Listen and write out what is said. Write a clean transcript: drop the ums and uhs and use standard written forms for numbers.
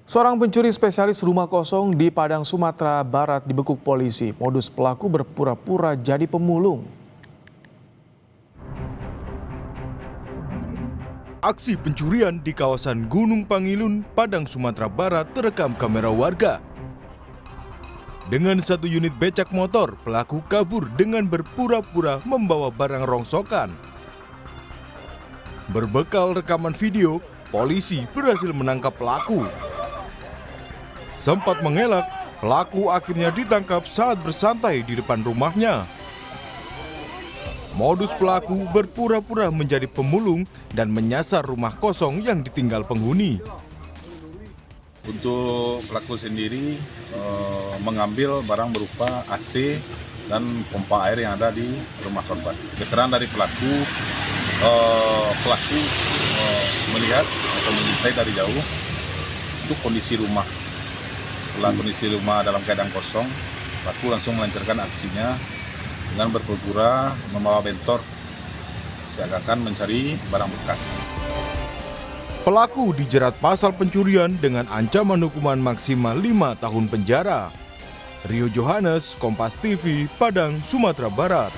Seorang pencuri spesialis rumah kosong di Padang, Sumatera Barat dibekuk polisi. Modus pelaku berpura-pura jadi pemulung. Aksi pencurian di kawasan Gunung Pangilun, Padang, Sumatera Barat terekam kamera warga. Dengan satu unit becak motor, pelaku kabur dengan berpura-pura membawa barang rongsokan. Berbekal rekaman video, polisi berhasil menangkap pelaku. Sempat mengelak, pelaku akhirnya ditangkap saat bersantai di depan rumahnya. Modus pelaku berpura-pura menjadi pemulung dan menyasar rumah kosong yang ditinggal penghuni. Untuk pelaku sendiri mengambil barang berupa AC dan pompa air yang ada di rumah korban. Keterangan dari pelaku melihat atau mengintai dari jauh untuk kondisi rumah. Setelah kondisi rumah dalam keadaan kosong, pelaku langsung melancarkan aksinya dengan berpura-pura membawa bentor, seakan mencari barang bekas. Pelaku dijerat pasal pencurian dengan ancaman hukuman maksimal 5 tahun penjara. Rio Johannes, Kompas TV, Padang, Sumatera Barat.